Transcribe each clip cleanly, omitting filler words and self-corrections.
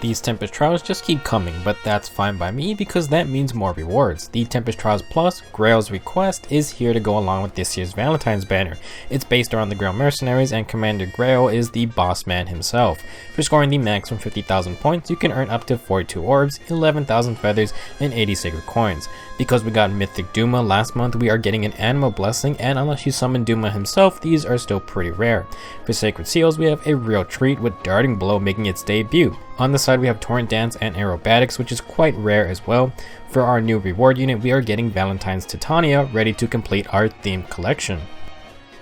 These Tempest Trials just keep coming, but that's fine by me because that means more rewards. The Tempest Trials Plus GREIL'S Request is here to go along with this year's Valentine's banner. It's based around the GREIL mercenaries, and Commander GREIL is the boss man himself. For scoring the maximum 50,000 points, you can earn up to 42 orbs, 11,000 feathers, and 80 sacred coins. Because we got Mythic Duma last month, we are getting an Animal Blessing, and unless you summon Duma himself, these are still pretty rare. For Sacred Seals, we have a real treat with Darting Blow making its debut. On the side we have Torrent Dance and Aerobatics, which is quite rare as well. For our new reward unit, we are getting Valentine's Titania ready to complete our themed collection.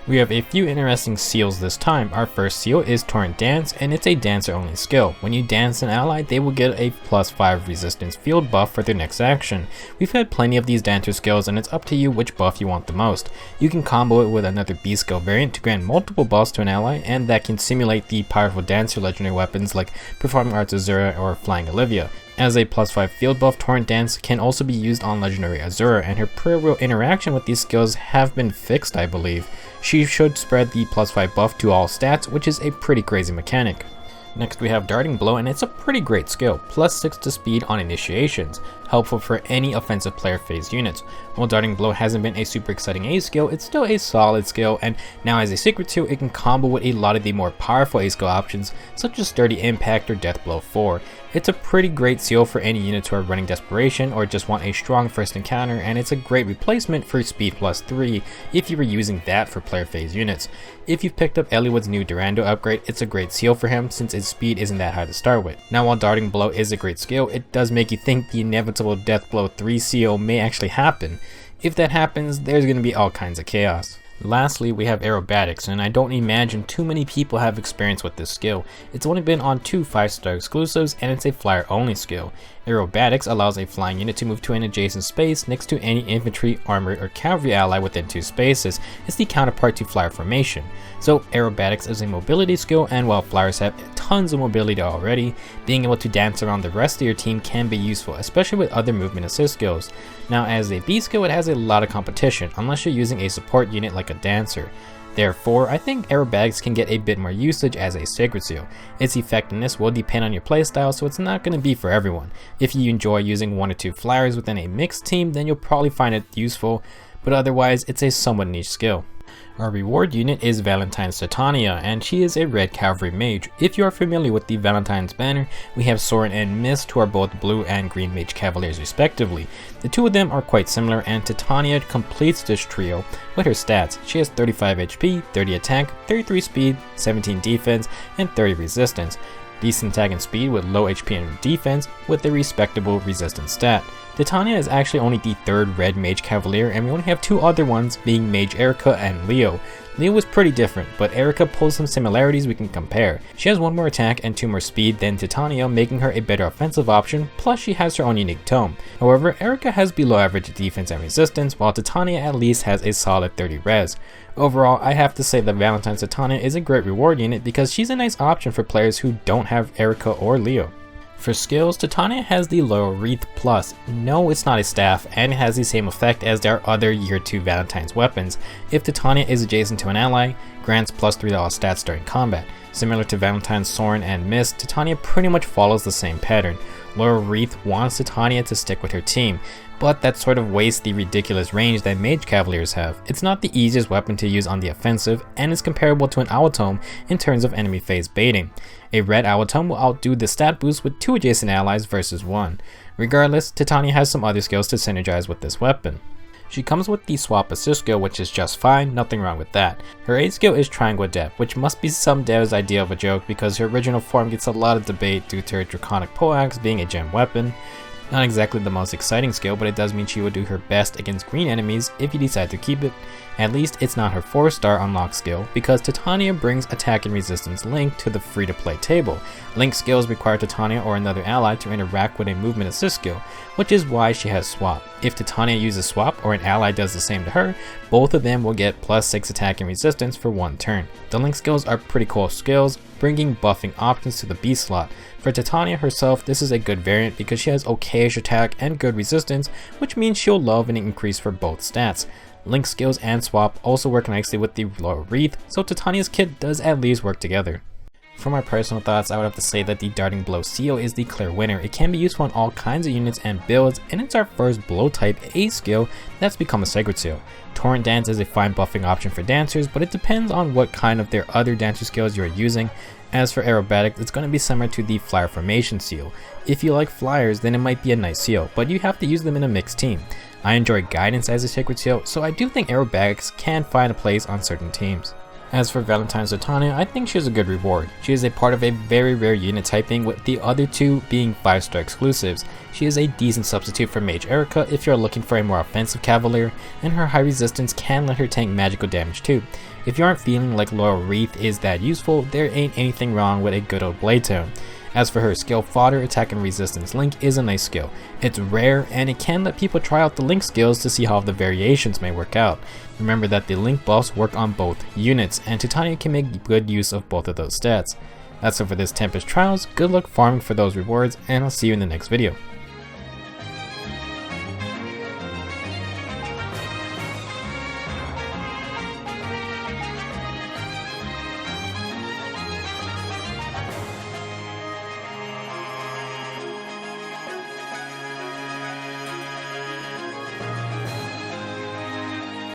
We have a few interesting seals this time. Our first seal is Torrent Dance, and it's a dancer only skill. When you dance an ally, they will get a +5 resistance field buff for their next action. We've had plenty of these dancer skills, and it's up to you which buff you want the most. You can combo it with another B skill variant to grant multiple buffs to an ally, and that can simulate the powerful dancer legendary weapons like Performing Arts Azura or Flying Olivia. As a +5 field buff, Torrent Dance can also be used on Legendary Azura, and her pre-roll interaction with these skills have been fixed, I believe. She should spread the +5 buff to all stats, which is a pretty crazy mechanic. Next we have Darting Blow, and it's a pretty great skill, +6 to speed on initiations, helpful for any offensive player phase units. While Darting Blow hasn't been a super exciting A skill, it's still a solid skill, and now as a secret seal, it can combo with a lot of the more powerful A skill options, such as Sturdy Impact or Death Blow 4. It's a pretty great seal for any units who are running Desperation or just want a strong first encounter, and it's a great replacement for Speed +3 if you were using that for player phase units. If you've picked up Eliwood's new Durando upgrade, it's a great seal for him since its speed isn't that high to start with. Now while Darting Blow is a great skill, it does make you think the inevitable Death Blow 3 seal may actually happen. If that happens, there's going to be all kinds of chaos. Lastly, we have Aerobatics, and I don't imagine too many people have experience with this skill. It's only been on 2 5-star exclusives, and it's a flyer only skill. Aerobatics allows a flying unit to move to an adjacent space next to any infantry, armored, or cavalry ally within 2 spaces. It's the counterpart to flyer formation. So Aerobatics is a mobility skill, and while flyers have tons of mobility already, being able to dance around the rest of your team can be useful, especially with other movement assist skills. Now as a B skill, it has a lot of competition, unless you're using a support unit like a dancer. Therefore, I think Aerobatics can get a bit more usage as a sacred seal. Its effectiveness will depend on your playstyle, so it's not going to be for everyone. If you enjoy using 1 or 2 flyers within a mixed team, then you'll probably find it useful, but otherwise it's a somewhat niche skill. Our reward unit is Valentine's Titania, and she is a red cavalry mage. If you are familiar with the Valentine's banner, we have Soren and Mist, who are both blue and green mage cavaliers respectively. The two of them are quite similar, and Titania completes this trio with her stats. She has 35 HP, 30 attack, 33 speed, 17 defense, and 30 resistance. Decent attack and speed with low HP and defense with a respectable resistance stat. Titania is actually only the 3rd red mage cavalier, and we only have 2 other ones being Mage Erica and Leo. Leo was pretty different, but Erica pulls some similarities we can compare. She has 1 more attack and 2 more speed than Titania, making her a better offensive option, plus she has her own unique tome. However, Erica has below average defense and resistance, while Titania at least has a solid 30 res. Overall, I have to say that Valentine's Titania is a great reward unit because she's a nice option for players who don't have Erica or Leo. For skills, Titania has the Laurel Wreath Plus. No, it's not a staff, and it has the same effect as their other Year 2 Valentine's weapons. If Titania is adjacent to an ally, grants +3 to all stats during combat. Similar to Valentine's Soren and Mist, Titania pretty much follows the same pattern. Laurel Wreath wants Titania to stick with her team, but that sort of wastes the ridiculous range that Mage Cavaliers have. It's not the easiest weapon to use on the offensive, and is comparable to an Owl Tome in terms of enemy phase baiting. A red Owl Tome will outdo the stat boost with 2 adjacent allies versus 1. Regardless, Titania has some other skills to synergize with this weapon. She comes with the Swap Assist skill, which is just fine, nothing wrong with that. Her A skill is Triangle Adept, which must be some dev's idea of a joke because her original form gets a lot of debate due to her Draconic Poleaxe being a gem weapon. Not exactly the most exciting skill, but it does mean she will do her best against green enemies if you decide to keep it. At least it's not her 4-star unlock skill, because Titania brings attack and resistance link to the free-to-play table. Link skills require Titania or another ally to interact with a movement assist skill, which is why she has Swap. If Titania uses Swap or an ally does the same to her, both of them will get +6 attack and resistance for 1 turn. The link skills are pretty cool skills, bringing buffing options to the B slot. For Titania herself, this is a good variant because she has okayish attack and good resistance, which means she'll love an increase for both stats. Link skills and Swap also work nicely with the Laurel Wreath, so Titania's kit does at least work together. For my personal thoughts, I would have to say that the Darting Blow seal is the clear winner. It can be useful on all kinds of units and builds, and it's our first blow type A skill that's become a sacred seal. Torrent Dance is a fine buffing option for dancers, but it depends on what kind of their other dancer skills you are using. As for Aerobatics, it's going to be similar to the Flyer Formation seal. If you like flyers, then it might be a nice seal, but you have to use them in a mixed team. I enjoy Guidance as a sacred seal, so I do think Aerobatics can find a place on certain teams. As for Valentine's Titania, I think she has a good reward. She is a part of a very rare unit typing, with the other two being 5-star exclusives. She is a decent substitute for Mage Erica if you're looking for a more offensive cavalier, and her high resistance can let her tank magical damage too. If you aren't feeling like Loyal Wreath is that useful, there ain't anything wrong with a good old Blade Tone. As for her skill, Fodder, Attack and Resistance Link is a nice skill. It's rare, and it can let people try out the Link skills to see how the variations may work out. Remember that the Link buffs work on both units, and Titania can make good use of both of those stats. That's it for this Tempest Trials. Good luck farming for those rewards, and I'll see you in the next video.